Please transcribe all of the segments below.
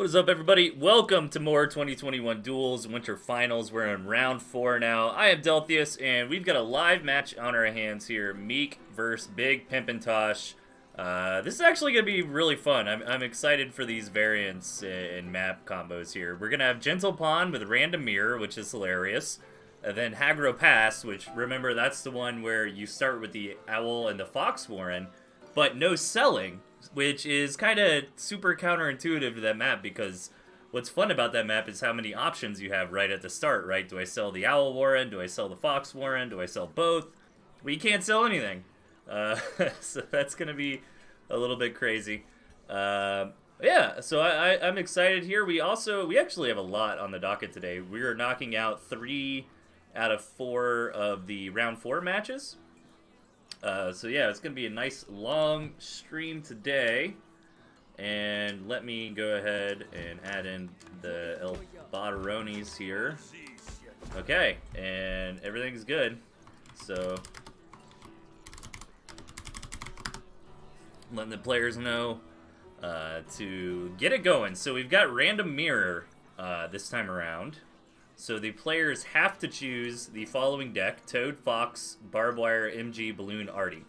What is up, everybody? Welcome to more 2021 Duels Winter Finals. We're in round 4 now. I am Delthius, and we've got a live match on our hands here. Meek versus Big Pimpintosh. This is actually going to be really fun. I'm excited for these variants and map combos here. We're going to have Gentle Pawn with Random Mirror, which is hilarious. And then Hagro Pass, which, remember, that's the one where you start with the Owl and the Fox Warren, but no selling, which is kind of super counterintuitive to that map, because what's fun about that map is how many options you have right at the start, right? Do I sell the Owl Warren? Do I sell the Fox Warren? Do I sell both? Well, you can't sell anything. So that's going to be a little bit crazy. Yeah, so I'm excited here. We actually have a lot on the docket today. We are knocking out 3 out of 4 of the round 4 matches. So yeah, it's going to be a nice long stream today. And let me go ahead and add in the El Badaronis here. Okay, and everything's good. So, letting the players know to get it going. So we've got Random Mirror this time around. So the players have to choose the following deck: Toad, Fox, Barbed Wire, MG, Balloon, Artie.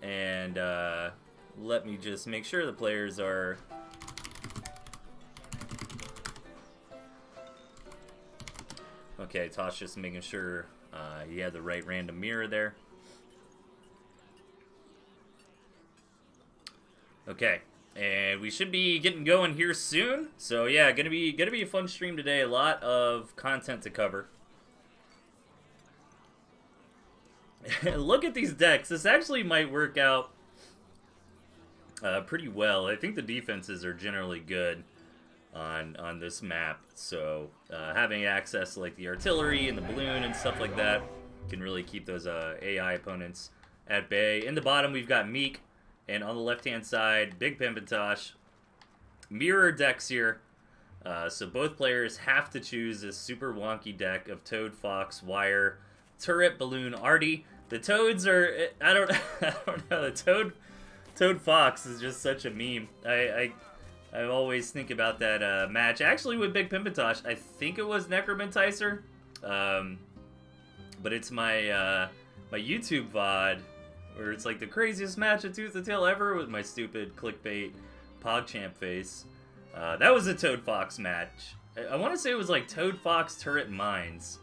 And let me just make sure the players are... Okay, Tosh just making sure he had the right Random Mirror there. Okay, and we should be getting going here soon. So yeah, gonna be a fun stream today. A lot of content to cover. Look at these decks. This actually might work out pretty well. I think the defenses are generally good on this map. So having access to like the artillery and the balloon and stuff like that can really keep those AI opponents at bay. In the bottom, we've got Meek. And on the left-hand side, Big Pimpintosh. Mirror decks here. So both players have to choose this super wonky deck of Toad, Fox, Wire, Turret, Balloon, Artie. The Toads are... I don't know. The Toad Fox is just such a meme. I always think about that match. Actually, with Big Pimpintosh, I think it was Necromantizer. But it's my YouTube VOD, where it's like the craziest match of Tooth and Tail ever with my stupid clickbait PogChamp face. That was a Toad Fox match. I want to say it was like Toad Fox Turret Mines.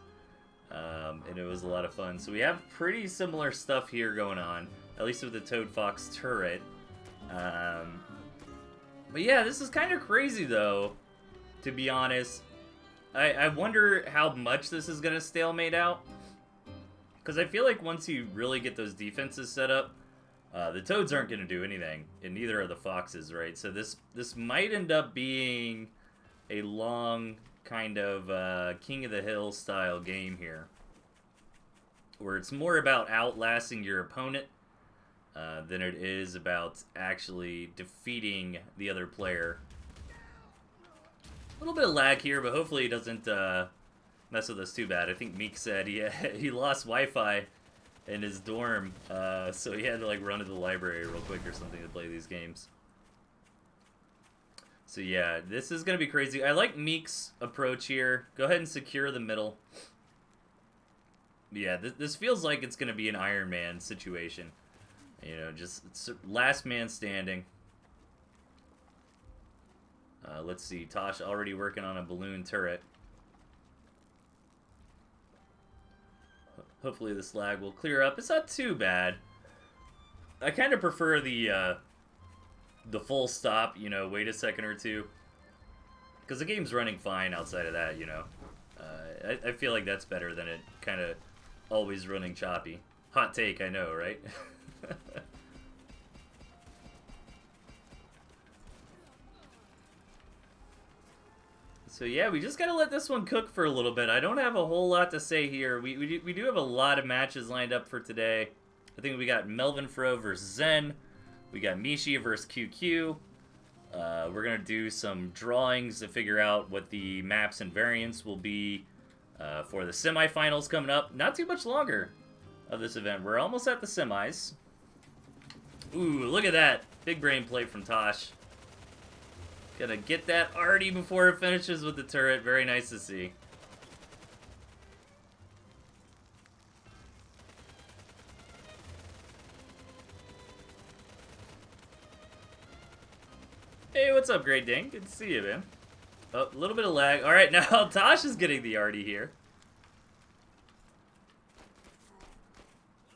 And it was a lot of fun. So we have pretty similar stuff here going on, at least with the Toad Fox Turret. But yeah, this is kind of crazy though, to be honest. I wonder how much this is going to stalemate out. Because I feel like once you really get those defenses set up, the Toads aren't going to do anything, and neither are the Foxes, right? So this might end up being a long kind of King of the Hill style game here, where it's more about outlasting your opponent than it is about actually defeating the other player. A little bit of lag here, but hopefully it doesn't... mess with us too bad. I think Meek said he lost Wi-Fi in his dorm, so he had to like run to the library real quick or something to play these games. So yeah, this is gonna be crazy. I like Meek's approach here. Go ahead and secure the middle. Yeah, this feels like it's gonna be an Iron Man situation. You know, just last man standing. Let's see, Tosh already working on a balloon turret. Hopefully this lag will clear up. It's not too bad. I kind of prefer the full stop, you know, wait a second or two. Because the game's running fine outside of that, you know. I feel like that's better than it kind of always running choppy. Hot take, I know, right? So yeah, we just gotta let this one cook for a little bit. I don't have a whole lot to say here. We do have a lot of matches lined up for today. I think we got Melvin Fro versus Zen. We got Mishi versus QQ. We're gonna do some drawings to figure out what the maps and variants will be for the semifinals coming up. Not too much longer of this event. We're almost at the semis. Ooh, look at that. Big brain play from Tosh. Gonna get that arty before it finishes with the turret. Very nice to see. Hey, what's up, Great Ding? Good to see you, man. Oh, a little bit of lag. All right, now Tosh is getting the arty here.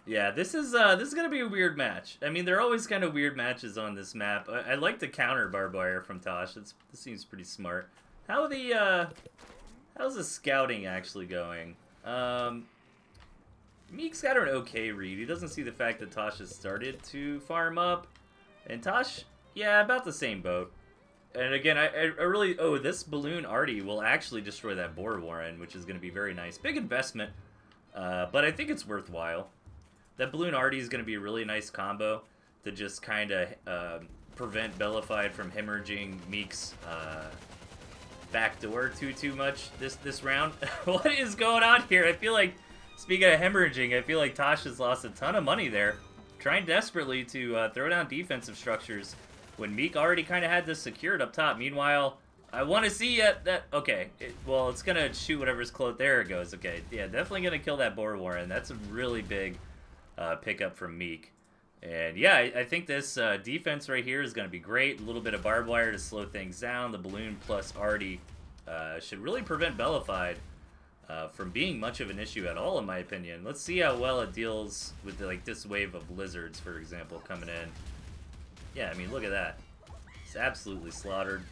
Yeah, this is gonna be a weird match. I mean, there are always kind of weird matches on this map. I like the counter barbed wire from Tosh. This seems pretty smart. How's the scouting actually going? Meek's got an okay read. He doesn't see the fact that Tosh has started to farm up, and Tosh, yeah, about the same boat. And again, I really, this balloon arty will actually destroy that boar warren, which is going to be very nice. Big investment, but I think it's worthwhile. That balloon arty is going to be a really nice combo to just kind of prevent Bellified from hemorrhaging Meek's backdoor too much this round. What is going on here? I feel like, speaking of hemorrhaging, I feel like Tosh has lost a ton of money there, trying desperately to throw down defensive structures when Meek already kind of had this secured up top. Meanwhile, I want to see that. Okay, well, it's going to shoot whatever's close. There it goes. Okay, yeah, definitely going to kill that boar warren. That's a really big pickup from Meek. And yeah, I think this defense right here is going to be great. A little bit of barbed wire to slow things down. The balloon plus arty should really prevent Bellified from being much of an issue at all, in my opinion. Let's see how well it deals with like this wave of lizards, for example, coming in. Yeah, I mean, look at that. It's absolutely slaughtered.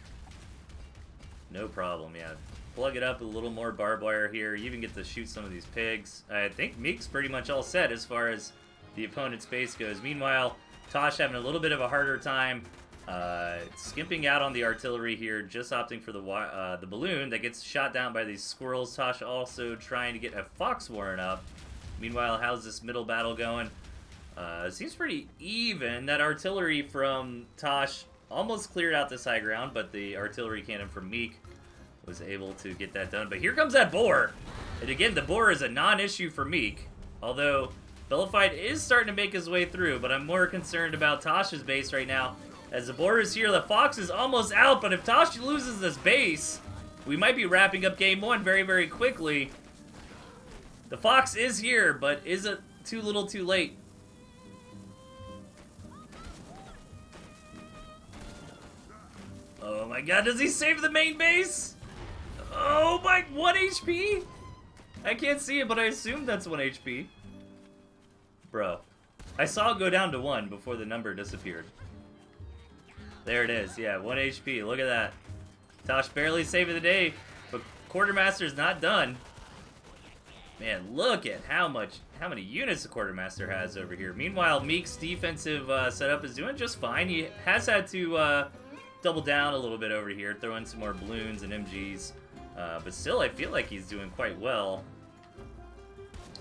No problem, yeah. Plug it up with a little more barbed wire here. You even get to shoot some of these pigs. I think Meek's pretty much all set as far as the opponent's base goes. Meanwhile, Tosh having a little bit of a harder time skimping out on the artillery here, just opting for the balloon that gets shot down by these squirrels. Tosh also trying to get a fox warren up. Meanwhile, how's this middle battle going? Seems pretty even. That artillery from Tosh almost cleared out this high ground, but the artillery cannon from Meek was able to get that done. But here comes that boar. And again, the boar is a non-issue for Meek, although Bellified is starting to make his way through, but I'm more concerned about Tosh's base right now. As the boar is here, the fox is almost out, but if Tosh loses this base, we might be wrapping up game one very, very quickly. The fox is here, but is it too little too late? Oh my god, does he save the main base? Oh my, 1 HP? I can't see it, but I assume that's 1 HP. Bro, I saw it go down to 1 before the number disappeared. There it is, yeah, 1 HP, look at that. Tosh barely saving the day, but Quartermaster's not done. Man, look at how many units the Quartermaster has over here. Meanwhile, Meek's defensive setup is doing just fine. He has had to double down a little bit over here, throw in some more balloons and MGs. But still, I feel like he's doing quite well.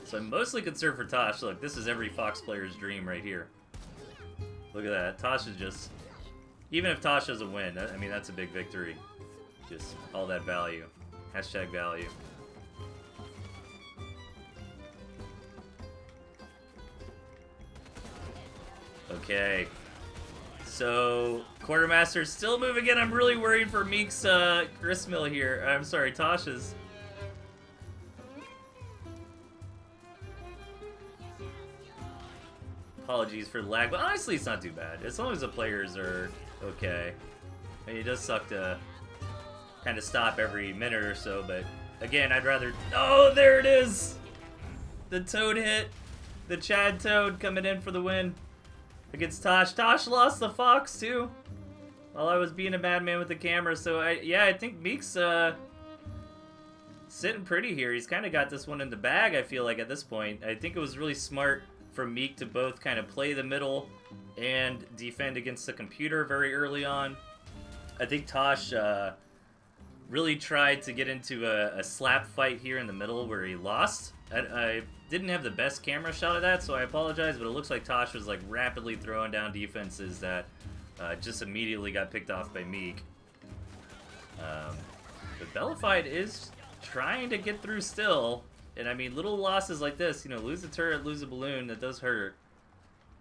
So I'm mostly concerned for Tosh. Look, this is every Fox player's dream right here. Look at that. Tosh is just... Even if Tosh doesn't win, I mean, that's a big victory. Just all that value. Hashtag value. Okay. So, Quartermaster's still moving in. I'm really worried for Meek's gristmill here. I'm sorry, Tosh's. Apologies for the lag, but honestly, it's not too bad. As long as the players are okay. I mean, it does suck to kind of stop every minute or so, but again, I'd rather... Oh, there it is! The Toad hit. The Chad Toad coming in for the win against Tosh. Tosh lost the Fox, too, while I was being a madman with the camera. So, I think Meek's sitting pretty here. He's kind of got this one in the bag, I feel like, at this point. I think it was really smart for Meek to both kind of play the middle and defend against the computer very early on. I think Tosh really tried to get into a slap fight here in the middle where he lost. I didn't have the best camera shot of that, so I apologize, but it looks like Tosh was like rapidly throwing down defenses that just immediately got picked off by Meek. But Bellified is trying to get through still. And I mean, little losses like this, you know, lose a turret, lose a balloon, that does hurt.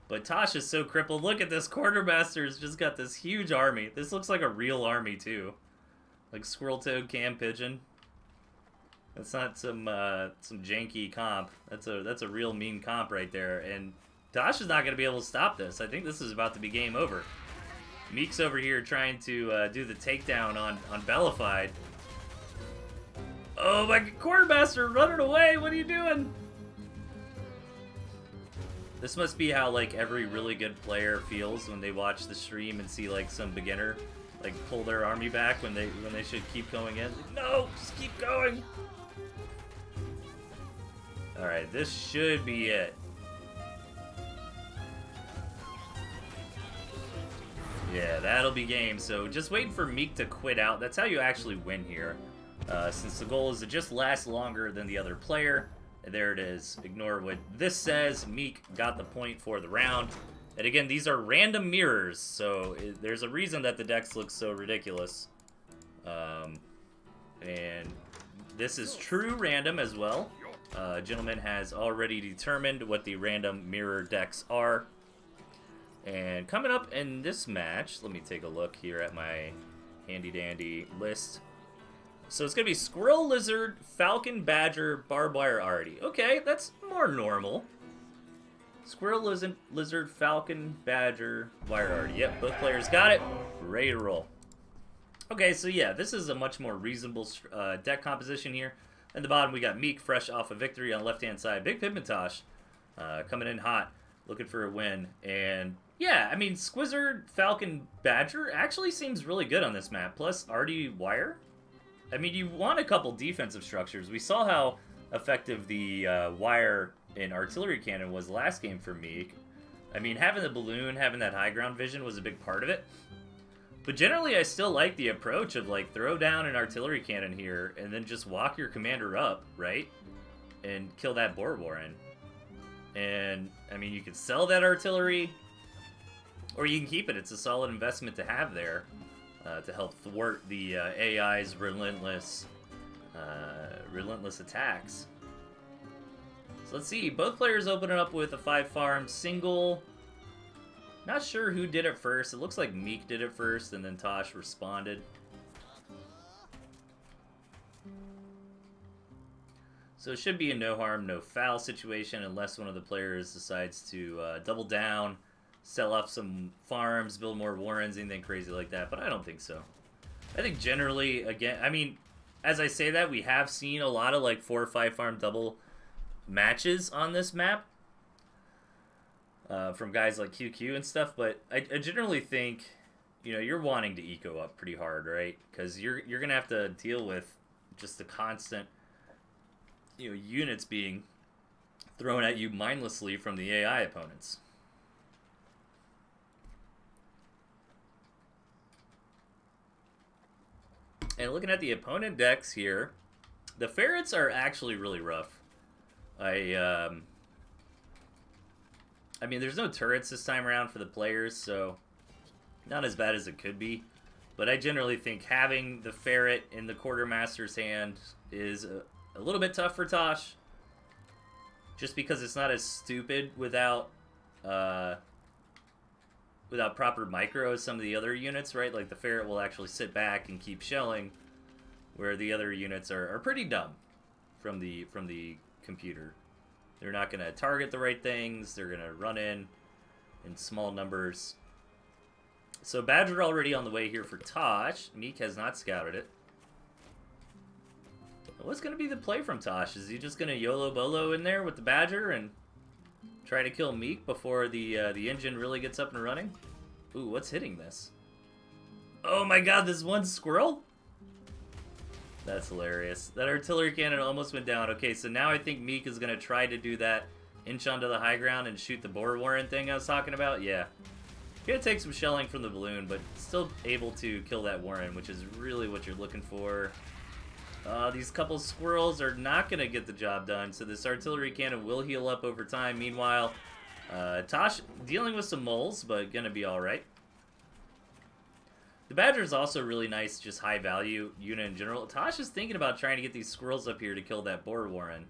But Tosh is so crippled. Look at this. Quartermaster's just got this huge army. This looks like a real army, too. Like Squirrel Toad, Cam Pigeon. That's not some janky comp. That's a real mean comp right there. And Tosh is not going to be able to stop this. I think this is about to be game over. Meek's over here trying to do the takedown on Bellified. Oh my, Quartermaster running away. What are you doing? This must be how like every really good player feels when they watch the stream and see like some beginner like pull their army back when they should keep going in. Like, no, just keep going. All right, this should be it. Yeah, that'll be game. So just waiting for Meek to quit out. That's how you actually win here. Since the goal is to just last longer than the other player. There it is. Ignore what this says. Meek got the point for the round. And again, these are random mirrors, so there's a reason that the decks look so ridiculous. And this is true random as well. Gentleman has already determined what the random mirror decks are. And coming up in this match, let me take a look here at my handy-dandy list. So it's going to be Squirrel, Lizard, Falcon, Badger, Barbed Wire, Artie. Okay, that's more normal. Squirrel, Lizard, Falcon, Badger, Wire, Artie. Yep, both players got it. Ready to roll. Okay, so yeah, this is a much more reasonable deck composition here. At the bottom, we got Meek, fresh off a victory on the left-hand side. Big Pimpintosh coming in hot, looking for a win. And yeah, I mean, Squizzard, Falcon, Badger actually seems really good on this map. Plus, Artie, Wire. I mean, you want a couple defensive structures. We saw how effective the Wire and Artillery Cannon was last game for Meek. I mean, having the balloon, having that high ground vision was a big part of it. But generally, I still like the approach of, like, throw down an Artillery Cannon here and then just walk your commander up, right? And kill that Boar Warren. And, I mean, you can sell that artillery, or you can keep it. It's a solid investment to have there. To help thwart the AI's relentless attacks. So let's see. Both players opening up with a 5-farm single. Not sure who did it first. It looks like Meek did it first, and then Tosh responded. So it should be a no harm, no foul situation unless one of the players decides to double down, sell off some farms, build more warrens, anything crazy like that, but I don't think so. I think generally, again, I mean, as I say that, we have seen a lot of like 4 or 5 farm double matches on this map from guys like QQ and stuff, but I generally think, you know, you're wanting to eco up pretty hard, right? Because you're going to have to deal with just the constant, you know, units being thrown at you mindlessly from the AI opponents. And looking at the opponent decks here, the ferrets are actually really rough. I mean, there's no turrets this time around for the players, so not as bad as it could be. But I generally think having the ferret in the quartermaster's hand is a little bit tough for Tosh. Just because it's not as stupid without proper micro as some of the other units, right? Like the ferret will actually sit back and keep shelling, where the other units are pretty dumb from the computer. They're not going to target the right things. They're going to run in small numbers. So Badger already on the way here for Tosh. Meek has not scouted it. What's going to be the play from Tosh? Is he just going to YOLO Bolo in there with the Badger and try to kill Meek before the engine really gets up and running? Ooh, what's hitting this? Oh my god, this one squirrel? That's hilarious. That artillery cannon almost went down. Okay, so now I think Meek is going to try to do that inch onto the high ground and shoot the Boar Warren thing I was talking about. Yeah. Gonna take some shelling from the balloon, but still able to kill that Warren, which is really what you're looking for. These couple squirrels are not going to get the job done, so this artillery cannon will heal up over time. Meanwhile, Tosh dealing with some moles, but going to be alright. The Badger is also really nice, just high value unit in general. Tosh is thinking about trying to get these squirrels up here to kill that boar warren.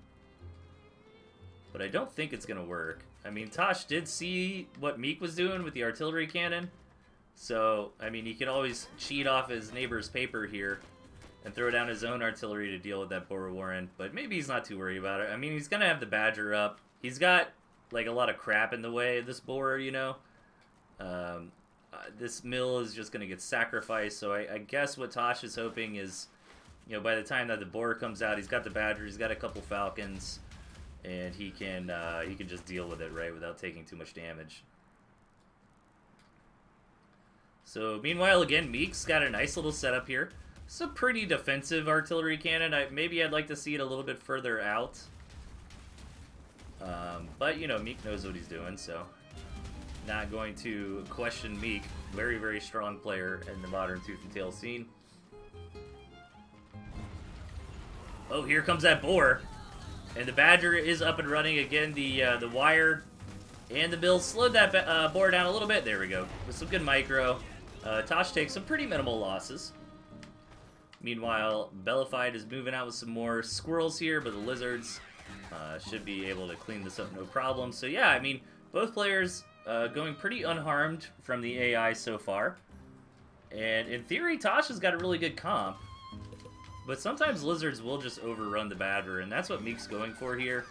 But I don't think it's going to work. I mean, Tosh did see what Meek was doing with the artillery cannon. So, I mean, he can always cheat off his neighbor's paper here and throw down his own artillery to deal with that boar warren. But maybe he's not too worried about it. I mean, he's going to have the Badger up. He's got, like, a lot of crap in the way of this boar, you know. This mill is just going to get sacrificed, so I guess what Tosh is hoping is, you know, by the time that the boar comes out, he's got the Badger, he's got a couple falcons, and he can just deal with it, right, without taking too much damage. So, meanwhile, again, Meek's got a nice little setup here. It's a pretty defensive artillery cannon. Maybe I'd like to see it a little bit further out. But, you know, Meek knows what he's doing, so not going to question Meek. Very, very strong player in the modern Tooth and Tail scene. Oh, here comes that boar. And the Badger is up and running again. The wire and the mill slowed that boar down a little bit. There we go. With some good micro. Tosh takes some pretty minimal losses. Meanwhile, Bellified is moving out with some more squirrels here, but the lizards should be able to clean this up no problem. So yeah, I mean, both players going pretty unharmed from the AI so far. And in theory, Tosh has got a really good comp. But sometimes lizards will just overrun the Badger, and that's what Meek's going for here.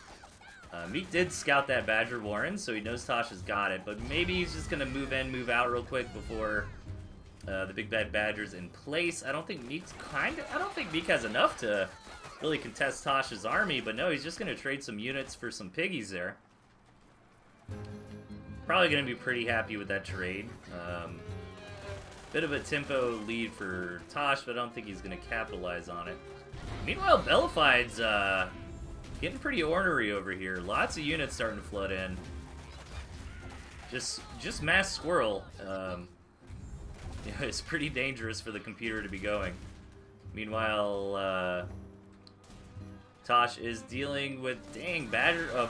Meek did scout that Badger warren, so he knows Tosh has got it. But maybe he's just going to move in, move out real quick before the big bad Badger's in place. I don't think Meek has enough to really contest Tosh's army, but no, he's just going to trade some units for some piggies there. Probably going to be pretty happy with that trade. Bit of a tempo lead for Tosh, but I don't think he's going to capitalize on it. Meanwhile, Bellified's getting pretty ornery over here. Lots of units starting to flood in. Just mass squirrel. You know, it's pretty dangerous for the computer to be going. Meanwhile, Tosh is dealing with, dang,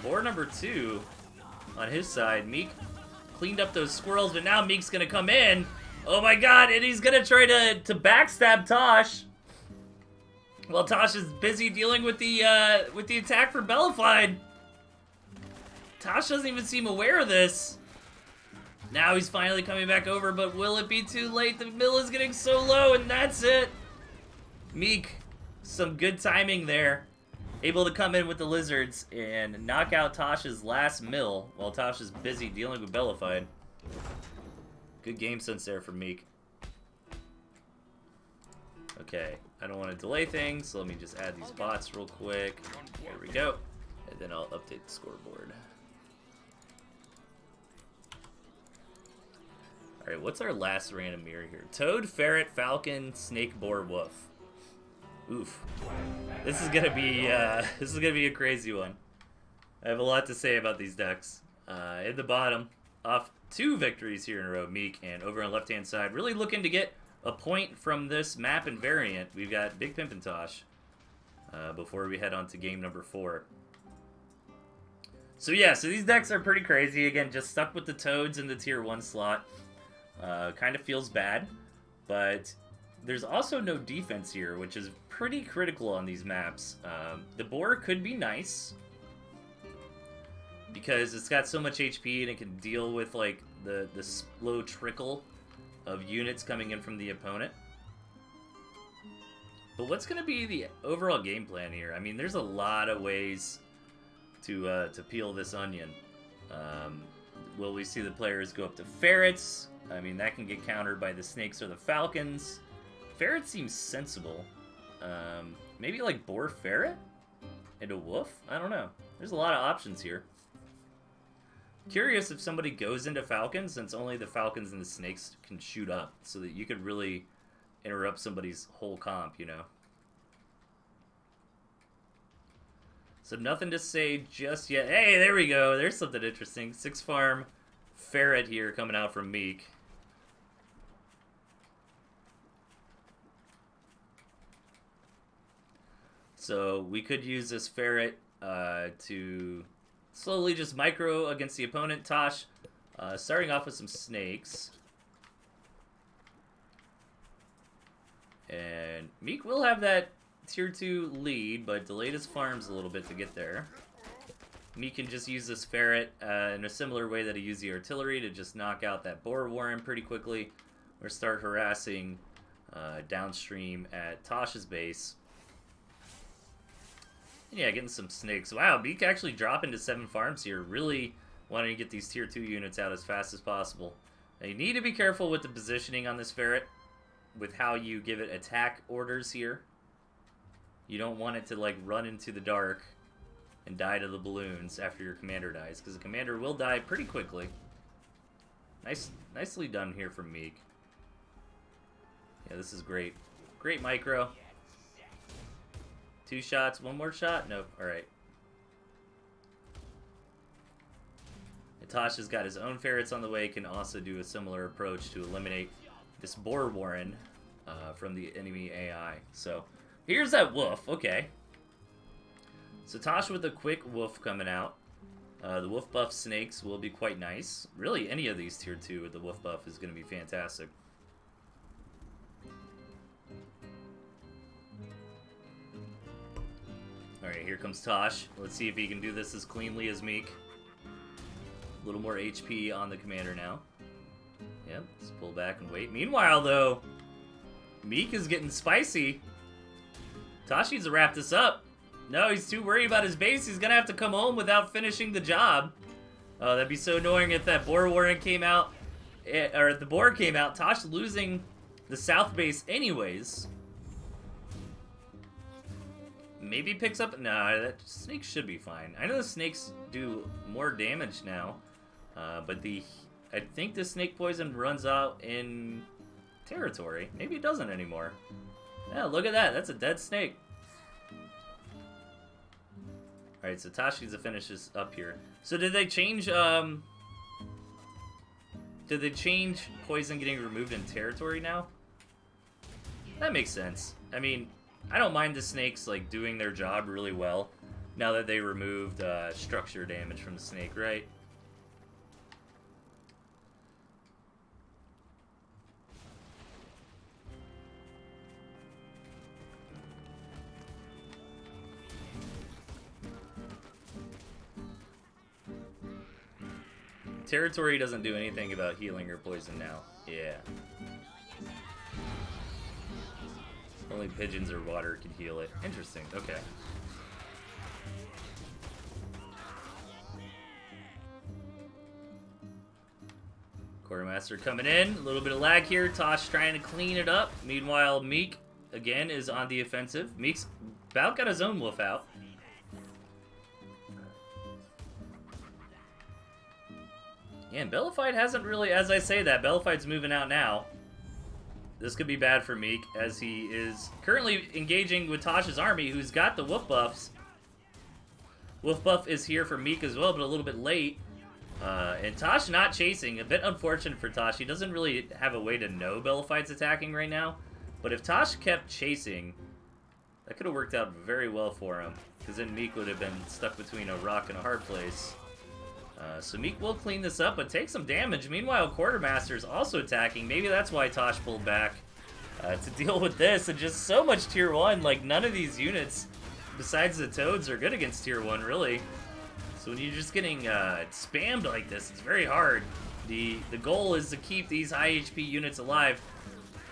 boar number 2 on his side. Meek cleaned up those squirrels, but now Meek's going to come in. Oh my god, and he's going to try to backstab Tosh. While Tosh is busy dealing with the attack for Bellified. Tosh doesn't even seem aware of this. Now he's finally coming back over, but will it be too late? The mill is getting so low, and that's it. Meek, some good timing there. Able to come in with the lizards and knock out Tosh's last mill while Tosh is busy dealing with Bellified. Good game sense there from Meek. Okay, I don't want to delay things, so let me just add these bots real quick. There we go. And then I'll update the scoreboard. Alright, what's our last random mirror here? Toad, Ferret, Falcon, Snake, Boar, Wolf. Oof. This is gonna be a crazy one. I have a lot to say about these decks. In the bottom, off 2 victories here in a row, Meek, and over on the left-hand side, really looking to get a point from this map and variant. We've got Big Pimpintosh before we head on to game number 4. So yeah, so these decks are pretty crazy. Again, just stuck with the Toads in the tier 1 slot. Kind of feels bad, but there's also no defense here, which is pretty critical on these maps. The boar could be nice because it's got so much HP and it can deal with like the slow trickle of units coming in from the opponent. But what's going to be the overall game plan here? I mean, there's a lot of ways to peel this onion. Will we see the players go up to ferrets? I mean, that can get countered by the snakes or the falcons. Ferret seems sensible. Maybe like boar ferret? And a wolf? I don't know. There's a lot of options here. Curious if somebody goes into falcons, since only the falcons and the snakes can shoot up, so that you could really interrupt somebody's whole comp, you know? So nothing to say just yet. Hey, there we go. There's something interesting. 6 farm ferret here coming out from Meek. So we could use this ferret to slowly just micro against the opponent. Tosh starting off with some snakes. And Meek will have that tier 2 lead, but delayed his farms a little bit to get there. Meek can just use this ferret in a similar way that he used the artillery to just knock out that boar warren pretty quickly, or start harassing downstream at Tosh's base. And yeah, getting some snakes. Wow, Meek actually dropping to 7 farms here, really wanting to get these tier 2 units out as fast as possible. Now you need to be careful with the positioning on this ferret, with how you give it attack orders here. You don't want it to like run into the dark and die to the balloons after your commander dies, because the commander will die pretty quickly. Nicely done here from Meek. Yeah, this is great. Great micro. 2 shots, 1 more shot? Nope. Alright. Tosh has got his own ferrets on the way, can also do a similar approach to eliminate this boar warren from the enemy AI. So, here's that wolf. Okay. So Tosh with a quick wolf coming out. The wolf buff snakes will be quite nice. Really, any of these tier 2 with the wolf buff is going to be fantastic. Alright, here comes Tosh. Let's see if he can do this as cleanly as Meek. A little more HP on the commander now. Yep, let's pull back and wait. Meanwhile, though, Meek is getting spicy. Tosh needs to wrap this up. No, he's too worried about his base. He's gonna have to come home without finishing the job. Oh, that'd be so annoying if that boar warren came out, or the boar came out. Tosh losing the south base anyways. Maybe picks up. Nah, that snake should be fine. I know the snakes do more damage now, but I think the snake poison runs out in territory. Maybe it doesn't anymore. Yeah, look at that. That's a dead snake. Alright, so Tosh needs to finish this up here. So did they change poison getting removed in territory now? That makes sense. I mean, I don't mind the snakes like doing their job really well now that they removed structure damage from the snake, right? Territory doesn't do anything about healing or poison now. Yeah. Only pigeons or water can heal it. Interesting. Okay. Quartermaster coming in. A little bit of lag here. Tosh trying to clean it up. Meanwhile, Meek, again, is on the offensive. Meek's about got his own wolf out. Yeah, and Bellified hasn't really, as I say that, Bellified's moving out now. This could be bad for Meek, as he is currently engaging with Tosh's army, who's got the wolf buffs. Wolf buff is here for Meek as well, but a little bit late. And Tosh not chasing. A bit unfortunate for Tosh. He doesn't really have a way to know Bellified's attacking right now. But if Tosh kept chasing, that could have worked out very well for him, because then Meek would have been stuck between a rock and a hard place. So Meek will clean this up, but take some damage. Meanwhile, Quartermaster's also attacking. Maybe that's why Tosh pulled back to deal with this. And just so much tier 1. Like, none of these units, besides the Toads, are good against tier 1, really. So when you're just getting spammed like this, it's very hard. The goal is to keep these high HP units alive.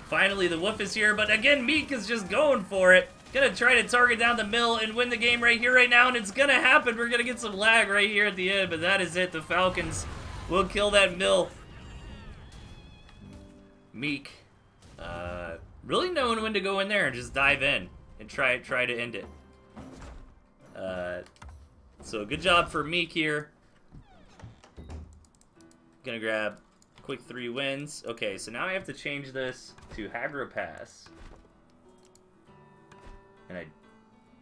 Finally, the wolf is here, but again, Meek is just going for it. Gonna try to target down the mill and win the game right here, right now, and it's gonna happen. We're gonna get some lag right here at the end, but that is it. The Falcons will kill that mill. Meek, really knowing when to go in there and just dive in and try to end it. So good job for Meek here. Gonna grab quick 3 wins. Okay, so now I have to change this to Hagra Pass. And I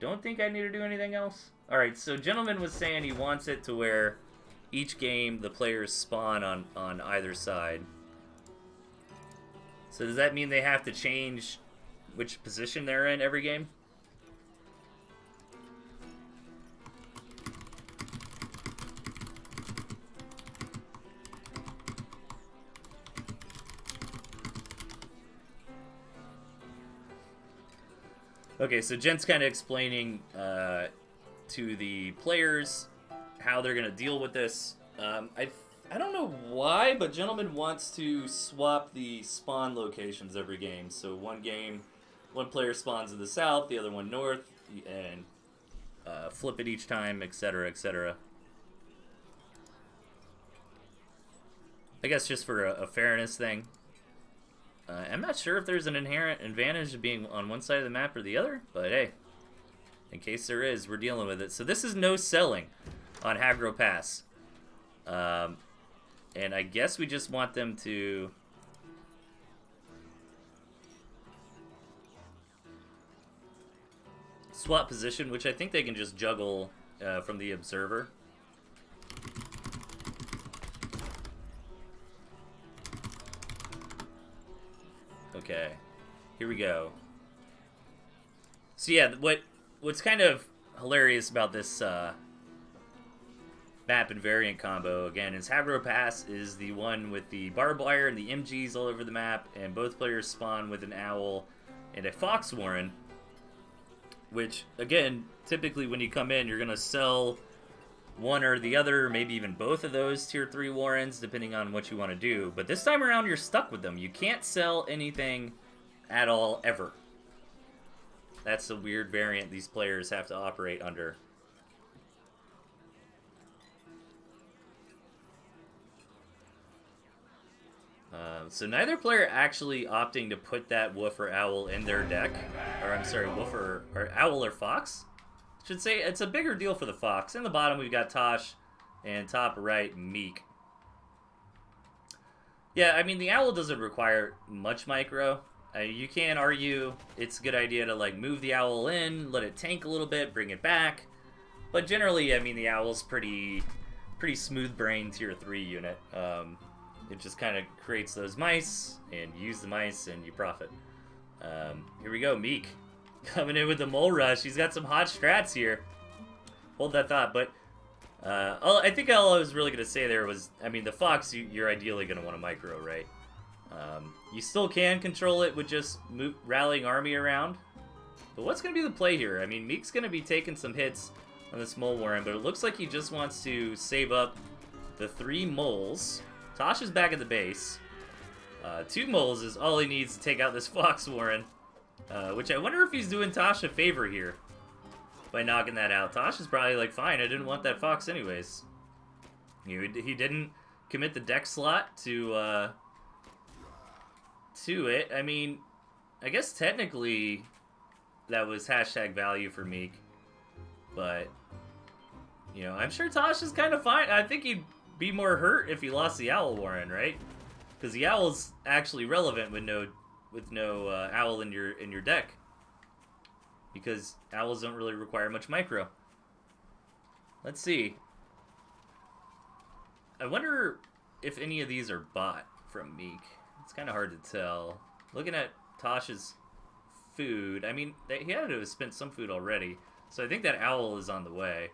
don't think I need to do anything else. Alright, so Gentleman was saying he wants it to where each game the players spawn on either side. So does that mean they have to change which position they're in every game? Okay, so Jen's kind of explaining to the players how they're going to deal with this. I don't know why, but Gentleman wants to swap the spawn locations every game. So one game, one player spawns in the south, the other one north, and flip it each time, etc., etc. I guess just for a fairness thing. I'm not sure if there's an inherent advantage of being on one side of the map or the other, but hey, in case there is, we're dealing with it. So this is no selling on Hagro Pass. And I guess we just want them to swap position, which I think they can just juggle from the observer. Okay, here we go. So yeah, what's kind of hilarious about this map and variant combo, again, is Hagro Pass is the one with the barbed wire and the MGs all over the map, and both players spawn with an owl and a fox warren, which, again, typically when you come in, you're going to sell one or the other, maybe even both of those tier 3 warrens, depending on what you want to do. But this time around, you're stuck with them. You can't sell anything at all, ever. That's the weird variant these players have to operate under. So neither player actually opting to put that wolf or owl in their deck. Or I'm sorry, wolf or owl or fox. Should say it's a bigger deal for the fox. In the bottom we've got Tosh, and top right Meek. Yeah, I mean the owl doesn't require much micro. You can argue it's a good idea to like move the owl in, let it tank a little bit, bring it back. But generally, I mean the owl's pretty smooth brain tier 3 unit. It just kind of creates those mice, and you use the mice, and you profit. Here we go, Meek. Coming in with the mole rush. He's got some hot strats here. Hold that thought, but I think all I was really going to say there was, I mean, the fox, you're ideally going to want to micro, right? You still can control it with just rallying army around. But what's going to be the play here? I mean, Meek's going to be taking some hits on this mole warren, but it looks like he just wants to save up the 3 moles. Tosh is back at the base. 2 moles is all he needs to take out this fox warren. Which I wonder if he's doing Tosh a favor here by knocking that out. Tosh is probably like, fine, I didn't want that fox anyways. He didn't commit the deck slot to it. I mean, I guess technically that was hashtag value for Meek. But, you know, I'm sure Tosh is kind of fine. I think he'd be more hurt if he lost the owl warren, right? Because the owl's actually relevant with no owl in your deck, because owls don't really require much micro. Let's see. I wonder if any of these are bought from Meek. It's kind of hard to tell. Looking at Tosh's food, I mean, he had to have spent some food already, so I think that owl is on the way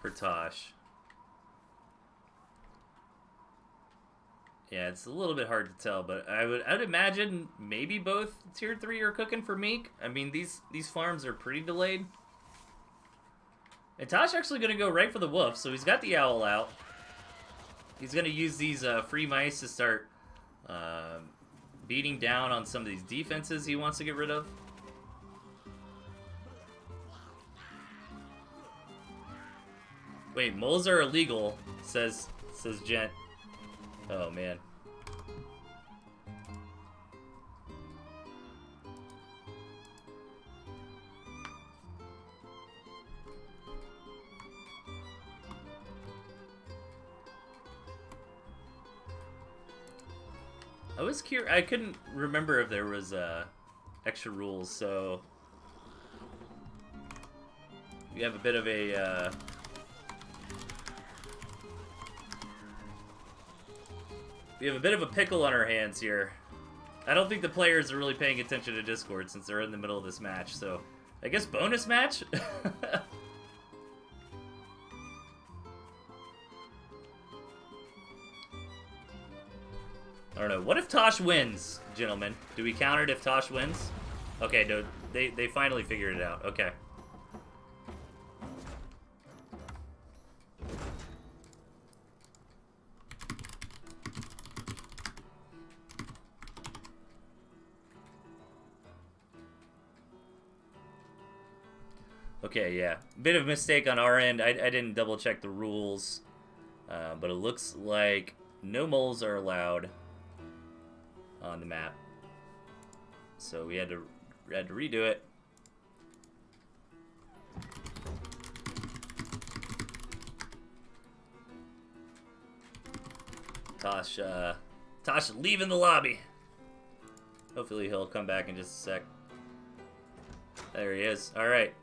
for Tosh. Yeah, it's a little bit hard to tell, but I would imagine maybe both tier 3 are cooking for Meek. I mean, these farms are pretty delayed. And Tosh actually going to go right for the wolf, so he's got the owl out. He's going to use these free mice to start beating down on some of these defenses he wants to get rid of. Wait, moles are illegal, says Gent. Oh, man. I was curious. I couldn't remember if there was extra rules, so we have a bit of a pickle on our hands here. I don't think the players are really paying attention to Discord since they're in the middle of this match, so I guess bonus match? I don't know. What if Tosh wins, gentlemen? Do we count it if Tosh wins? Okay, no. They finally figured it out. Okay. Okay, yeah. Bit of mistake on our end. I didn't double check the rules. But it looks like no moles are allowed on the map. So we had to redo it. Tosh leaving the lobby. Hopefully he'll come back in just a sec. There he is. All right.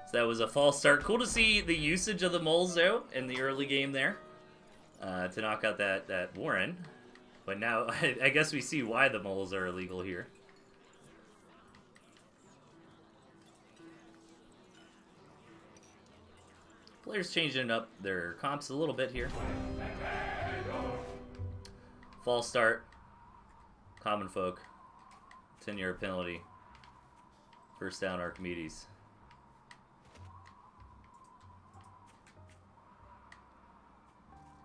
So that was a false start. Cool to see the usage of the moles though in the early game there to knock out that Warren. But now I guess we see why the moles are illegal here. Players changing up their comps a little bit here. False start. Common folk. 10-yard penalty. First down, Archimedes.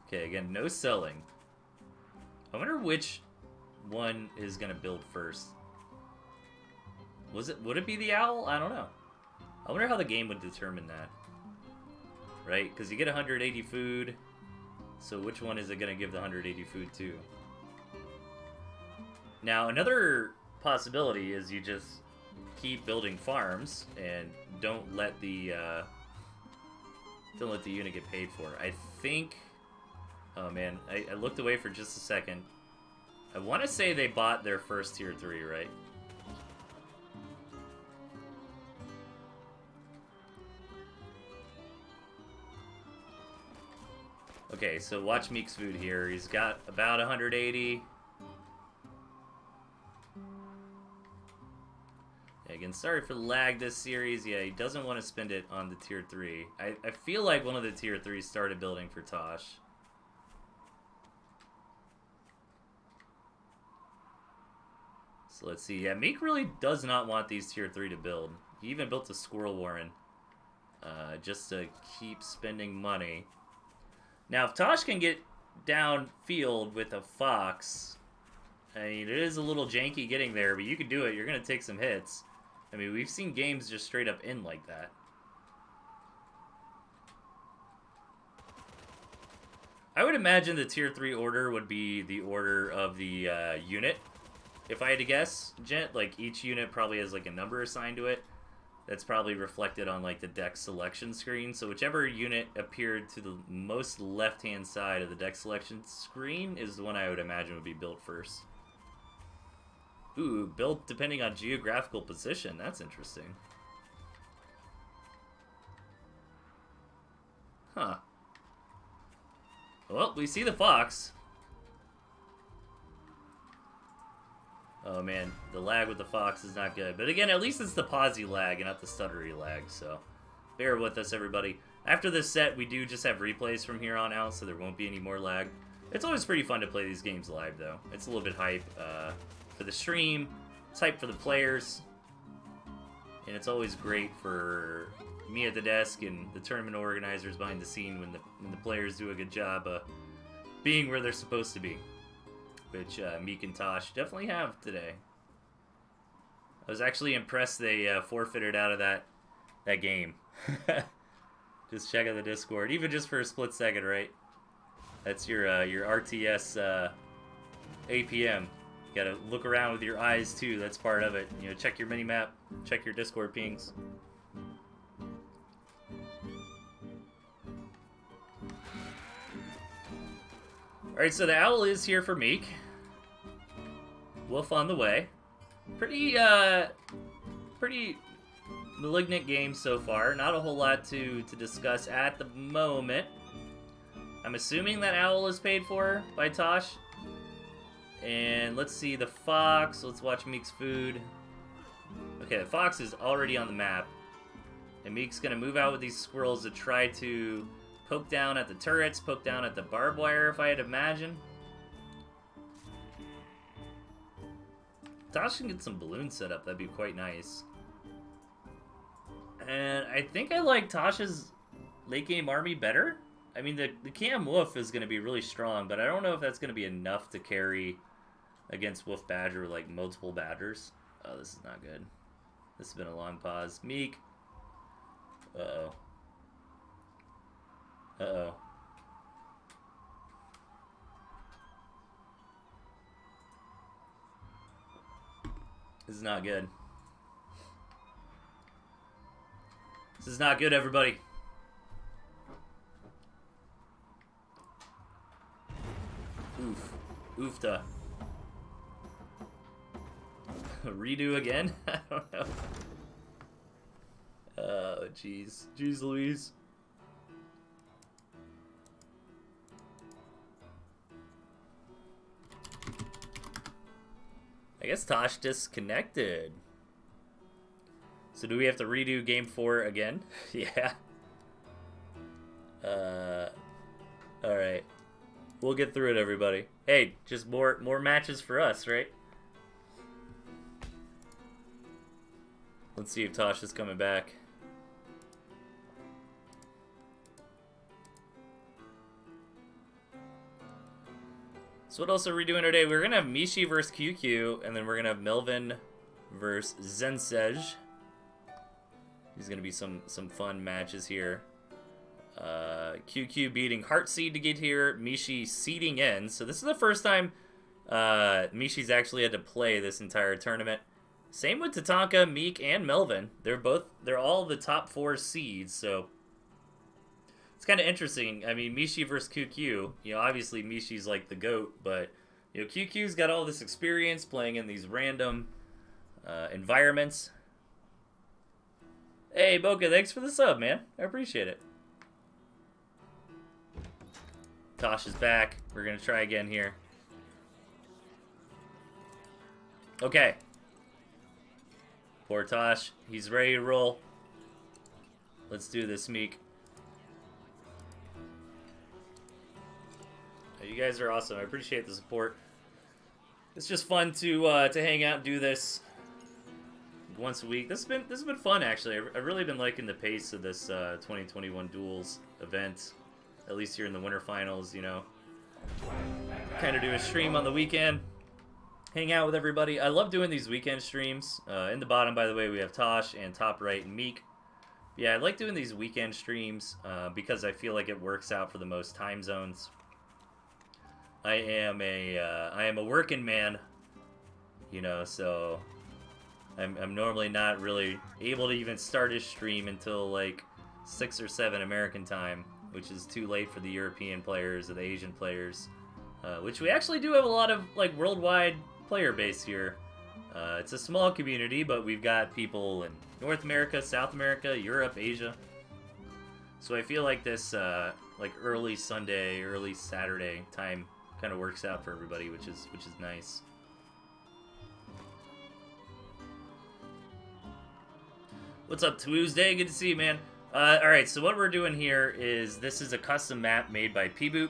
Okay, again, no selling. I wonder which one is gonna build first. Would it be the owl? I don't know. I wonder how the game would determine that. Right? Because you get 180 food. So which one is it gonna give the 180 food to? Now, another possibility is you just keep building farms and don't let the unit get paid for. I think. Oh man, I looked away for just a second. I want to say they bought their first tier 3, right? Okay, so watch Meek's food here. He's got about 180. Again, sorry for the lag this series. Yeah, he doesn't want to spend it on the tier 3. I feel like one of the tier 3s started building for Tosh. So let's see. Yeah, Meek really does not want these tier 3 to build. He even built a squirrel warren just to keep spending money. Now, if Tosh can get downfield with a fox, I mean, it is a little janky getting there, but you can do it. You're going to take some hits. I mean, we've seen games just straight up end like that. I would imagine the tier 3 order would be the order of the unit. If I had to guess, Gent, like each unit probably has like a number assigned to it. That's probably reflected on like the deck selection screen. So whichever unit appeared to the most left-hand side of the deck selection screen is the one I would imagine would be built first. Ooh, built depending on geographical position. That's interesting. Huh. Well, we see the fox. Oh man, the lag with the fox is not good. But again, at least it's the pausey lag and not the stuttery lag, so bear with us, everybody. After this set, we do just have replays from here on out, so there won't be any more lag. It's always pretty fun to play these games live, though. It's a little bit hype for the stream. It's hype for the players. And it's always great for me at the desk and the tournament organizers behind the scene when the players do a good job being where they're supposed to be. Which Meek and Tosh definitely have today. I was actually impressed they forfeited out of that game. Just check out the Discord, even just for a split second, right? That's your RTS APM. You gotta look around with your eyes too. That's part of it. You know, check your mini map, check your Discord pings. Alright, so the owl is here for Meek. Wolf on the way. Pretty malignant game so far. Not a whole lot to discuss at the moment. I'm assuming that owl is paid for by Tosh. And let's see the fox. Let's watch Meek's food. Okay, the fox is already on the map. And Meek's gonna move out with these squirrels to try to poke down at the turrets, poke down at the barbed wire, if I had to imagine. Tosh can get some balloons set up. That'd be quite nice. And I think I like Tosh's late game army better. I mean, the Cam Wolf is going to be really strong, but I don't know if that's going to be enough to carry against Wolf Badger, like multiple Badgers. Oh, this is not good. This has been a long pause. Meek. Uh-oh. Uh-oh. This is not good. This is not good, everybody. Oof. Oofta. Redo again? I don't know. Oh, jeez. Jeez Louise. I guess Tosh disconnected. So do we have to redo game 4 again? Yeah. Alright. We'll get through it, everybody. Hey, just more matches for us, right? Let's see if Tosh is coming back. So what else are we doing today? We're going to have Mishi versus QQ, and then we're going to have Melvin versus Zensej. These are going to be some fun matches here. QQ beating Heartseed to get here. Mishi seeding in. So this is the first time Mishi's actually had to play this entire tournament. Same with Tatanka, Meek, and Melvin. They're all the top 4 seeds, so it's kind of interesting. I mean, Mishi versus QQ, you know, obviously Mishi's like the GOAT, but, you know, QQ's got all this experience playing in these random environments. Hey, Boca, thanks for the sub, man. I appreciate it. Tosh is back. We're going to try again here. Okay. Poor Tosh. He's ready to roll. Let's do this, Meek. You guys are awesome. I appreciate the support. It's just fun to hang out and do this once a week. This has been fun, actually. I've really been liking the pace of this 2021 Duels event, at least here in the winter finals. You know, kind of do a stream on the weekend, hang out with everybody. I love doing these weekend streams. In the bottom, by the way, we have Tosh, and top right, Meek. Yeah, I like doing these weekend streams because I feel like it works out for the most time zones. I am a working man, you know, so I'm normally not really able to even start a stream until like 6 or 7 American time, which is too late for the European players or the Asian players, which we actually do have a lot of like worldwide player base here. It's a small community, but we've got people in North America, South America, Europe, Asia. So I feel like this like early Sunday, early Saturday time kind of works out for everybody, which is nice. What's up, Tuesday? Good to see you, man. Alright, so what we're doing here is this is a custom map made by P-Boop,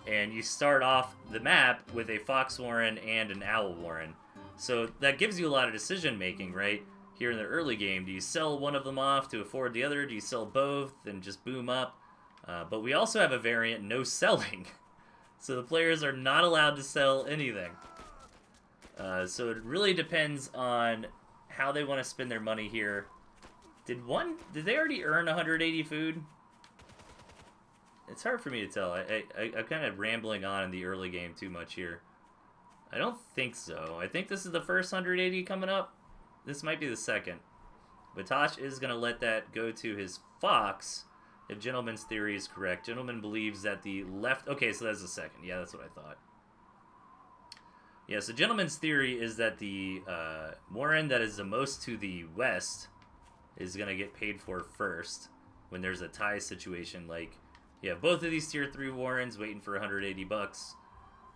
and you start off the map with a Fox Warren and an Owl Warren. So that gives you a lot of decision making, right? Here in the early game, do you sell one of them off to afford the other? Do you sell both and just boom up? But we also have a variant, no selling. So the players are not allowed to sell anything. So it really depends on how they want to spend their money here. Did they already earn 180 food? It's hard for me to tell. I'm kind of rambling on in the early game too much here. I don't think so. I think this is the first 180 coming up. This might be the second. But Tosh is going to let that go to his Fox. If Gentleman's theory is correct. Gentleman believes that the left... Okay, so that's the second. Yeah, that's what I thought. Yeah, so Gentleman's theory is that the Warren that is the most to the west is going to get paid for first when there's a tie situation. Like, you have both of these tier 3 Warrens waiting for 180 bucks.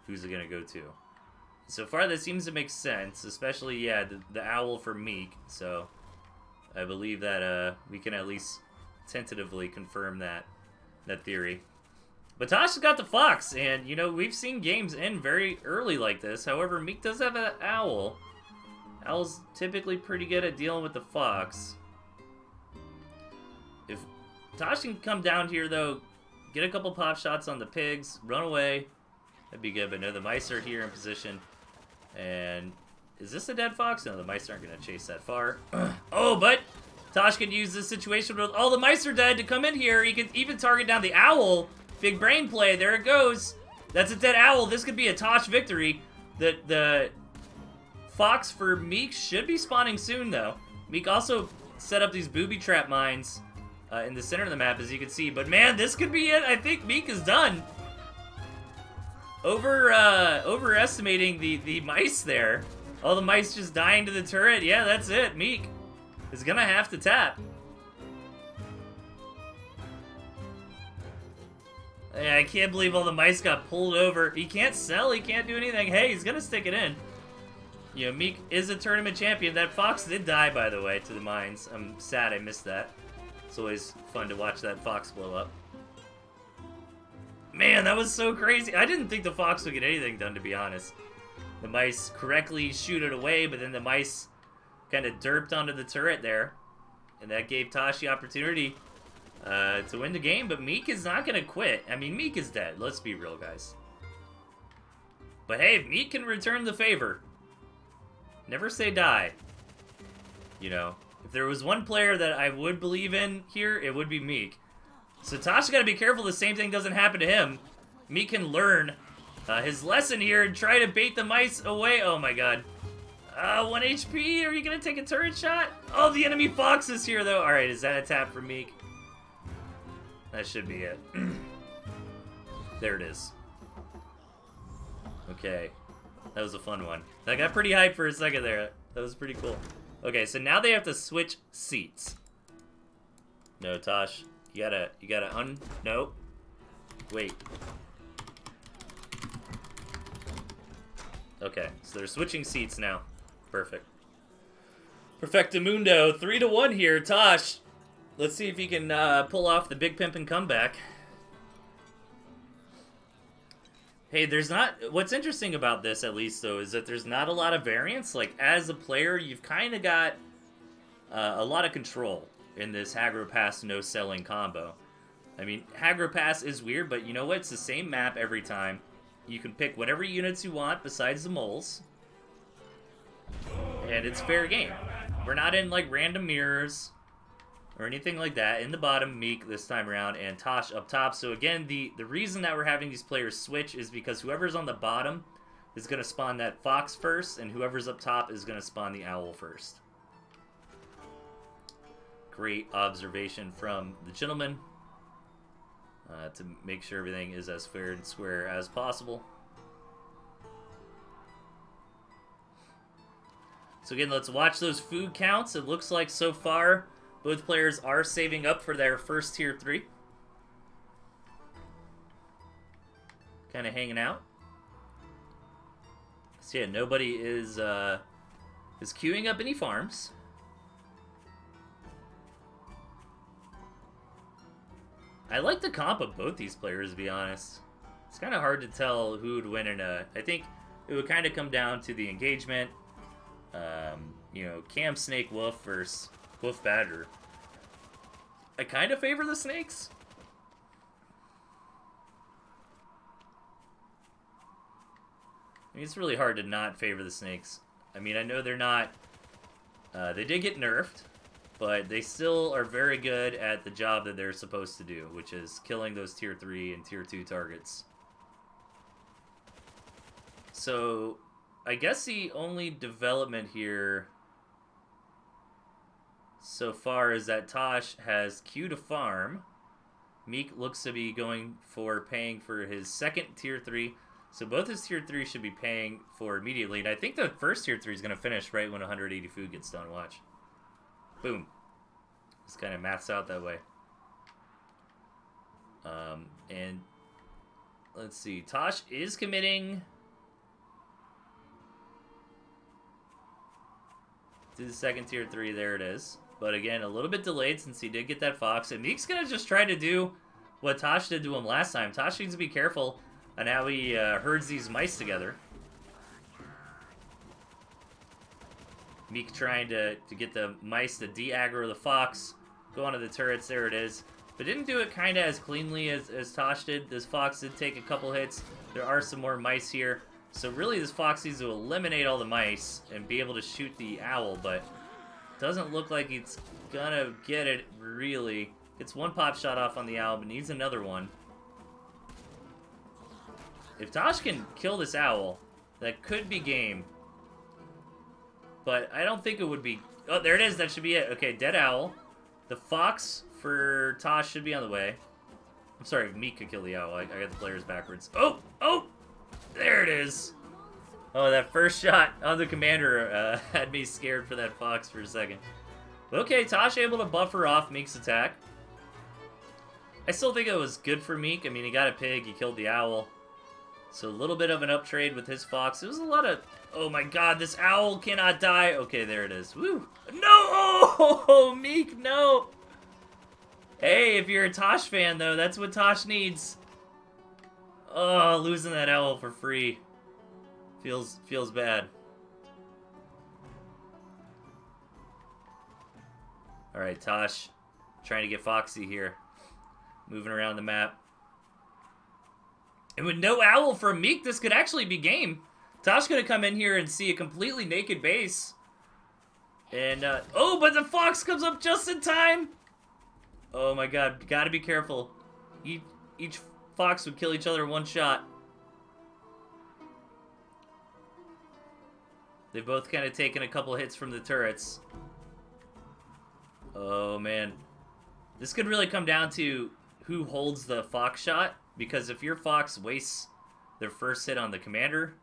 Who's it going to go to? So far, that seems to make sense, especially, yeah, the Owl for Meek. So I believe that we can at least tentatively confirm that theory. But Tosh has got the Fox, and, you know, we've seen games end very early like this. However, Meek does have an Owl. Owl's typically pretty good at dealing with the fox. If Tosh can come down here, though, get a couple pop shots on the pigs, run away, that'd be good. But no, the mice are here in position. And is this a dead fox? No, the mice aren't going to chase that far. Oh, but Tosh can use this situation with all the mice are dead to come in here. He can even target down the owl. Big brain play. There it goes. That's a dead owl. This could be a Tosh victory. The fox for Meek should be spawning soon, though. Meek also set up these booby trap mines in the center of the map, as you can see. But, man, this could be it. I think Meek is done. Overestimating the mice there. All the mice just dying to the turret. Yeah, that's it. Meek is going to have to tap. Yeah, I can't believe all the mice got pulled over. He can't sell. He can't do anything. Hey, he's going to stick it in. You know, Meek is a tournament champion. That fox did die, by the way, to the mines. I'm sad I missed that. It's always fun to watch that fox blow up. Man, that was so crazy. I didn't think the fox would get anything done, to be honest. The mice correctly shoot it away, but then the mice kind of derped onto the turret there. And that gave Tosh the opportunity to win the game, but Meek is not going to quit. I mean, Meek is dead. Let's be real, guys. But hey, if Meek can return the favor, never say die. You know, if there was one player that I would believe in here, it would be Meek. So Tosh got to be careful the same thing doesn't happen to him. Meek can learn his lesson here and try to bait the mice away. Oh my god. 1 HP? Are you going to take a turret shot? Oh, the enemy fox is here, though. Alright, is that a tap for Meek? That should be it. There it is. Okay. That was a fun one. That got pretty hyped for a second there. That was pretty cool. Okay, so now they have to switch seats. No, Tosh. You gotta nope. Wait. Okay, so they're switching seats now. Perfect. Perfectamundo. 3-1 here. Tosh. Let's see if he can pull off the big pimpin' comeback. Hey, there's not... What's interesting about this, at least, though, is that there's not a lot of variance. Like, as a player, you've kind of got a lot of control in this Hagro Pass no-selling combo. I mean, Hagro Pass is weird, but you know what? It's the same map every time. You can pick whatever units you want besides the moles. And it's fair game. We're not in, like, random mirrors or anything like that. In the bottom, Meek this time around, and Tosh up top. So again, the reason that we're having these players switch is because whoever's on the bottom is going to spawn that fox first, and whoever's up top is going to spawn the owl first. Great observation from the gentleman to make sure everything is as fair and square as possible. So again, let's watch those food counts. It looks like so far both players are saving up for their first tier 3. Kind of hanging out. So yeah, nobody is queuing up any farms. I like the comp of both these players, to be honest. It's kind of hard to tell who would win in a... I think it would kind of come down to the engagement. You know, Cam Snake Wolf versus Wolf Badger. I kind of favor the snakes. I mean, it's really hard to not favor the snakes. I mean, I know they're not... they did get nerfed, but they still are very good at the job that they're supposed to do, which is killing those tier 3 and tier 2 targets. So, I guess the only development here so far is that Tosh has queued a farm. Meek looks to be going for paying for his second tier 3. So both his tier 3 should be paying for immediately. And I think the first tier 3 is going to finish right when 180 food gets done. Watch. Boom. Just kind of maths out that way. And let's see. Tosh is committing to the second tier 3. There it is. But again, a little bit delayed since he did get that fox. And Meek's going to just try to do what Tosh did to him last time. Tosh needs to be careful on how he herds these mice together. Meek trying to get the mice to de-aggro the fox. Go onto the turrets. There it is. But didn't do it kind of as cleanly as Tosh did. This fox did take a couple hits. There are some more mice here. So really this fox needs to eliminate all the mice and be able to shoot the owl, but doesn't look like it's gonna get it, really. Gets one pop shot off on the owl, but needs another one. If Tosh can kill this owl, that could be game. But I don't think it would be... Oh, there it is. That should be it. Okay, dead owl. The fox for Tosh should be on the way. I'm sorry, Meek could kill the owl. I got the players backwards. Oh! Oh! There it is. Oh, that first shot on the commander had me scared for that fox for a second. Okay, Tosh able to buffer off Meek's attack. I still think it was good for Meek. I mean, he got a pig, he killed the owl. So a little bit of an uptrade with his fox. It was a lot of... Oh my god, this owl cannot die. Okay, there it is. Woo! No! Oh, Meek, no! Hey, if you're a Tosh fan, though, that's what Tosh needs. Oh, losing that owl for free. Feels bad. Alright, Tosh. Trying to get Foxy here. Moving around the map. And with no owl from Meek, this could actually be game. Tosh gonna come in here and see a completely naked base. And, oh, but the fox comes up just in time! Oh my god, gotta be careful. Each fox would kill each other in one shot. They've both kind of taken a couple hits from the turrets. Oh, man. This could really come down to who holds the fox shot. Because if your fox wastes their first hit on the commander,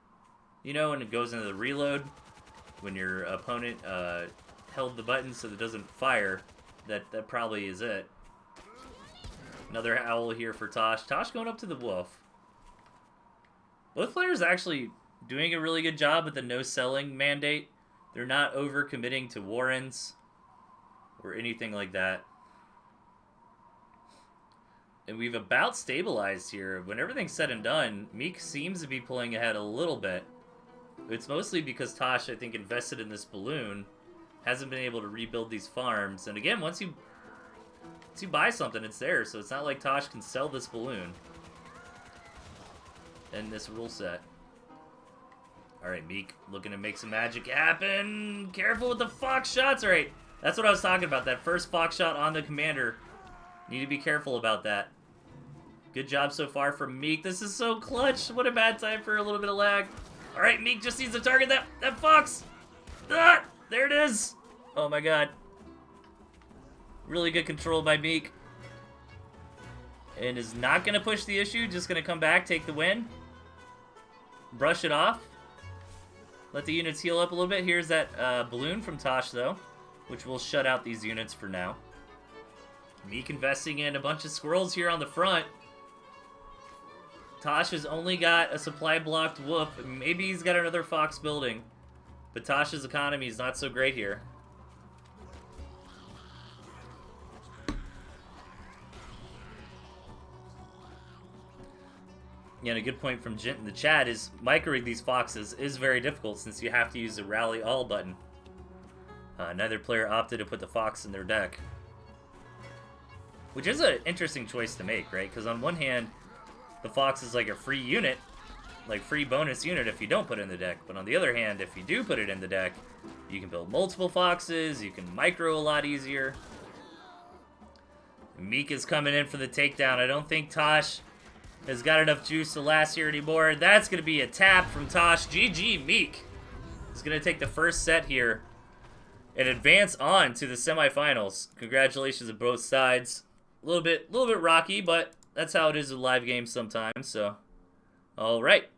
you know, and it goes into the reload, when your opponent held the button so that it doesn't fire, that probably is it. Another owl here for Tosh. Tosh going up to the wolf. Both players actually doing a really good job with the no selling mandate. They're not over committing to Warrens or anything like that. And we've about stabilized here. When everything's said and done, Meek seems to be pulling ahead a little bit. It's mostly because Tosh, I think, invested in this balloon. Hasn't been able to rebuild these farms. And again, once you buy something, it's there. So it's not like Tosh can sell this balloon. And this rule set. Alright, Meek looking to make some magic happen. Careful with the fox shots. Alright, that's what I was talking about. That first fox shot on the commander. Need to be careful about that. Good job so far from Meek. This is so clutch. What a bad time for a little bit of lag. Alright, Meek just needs to target that fox. Ah, there it is. Oh my god. Really good control by Meek. And is not going to push the issue. Just going to come back, take the win. Brush it off. Let the units heal up a little bit. Here's that balloon from Tosh, though, which will shut out these units for now. Meek investing in a bunch of squirrels here on the front. Tosh has only got a supply-blocked wolf. Maybe he's got another fox building. But Tosh's economy is not so great here. Yeah, and a good point from Jint in the chat is microing these foxes is very difficult since you have to use the rally all button. Neither player opted to put the fox in their deck. Which is an interesting choice to make, right? Because on one hand, the fox is like a free unit, like free bonus unit if you don't put it in the deck. But on the other hand, if you do put it in the deck, you can build multiple foxes, you can micro a lot easier. Meek is coming in for the takedown. I don't think Tosh has got enough juice to last here anymore. That's going to be a tap from Tosh. GG, Meek is going to take the first set here and advance on to the semifinals. Congratulations to both sides. A little bit rocky, but that's how it is with live games sometimes. So, all right.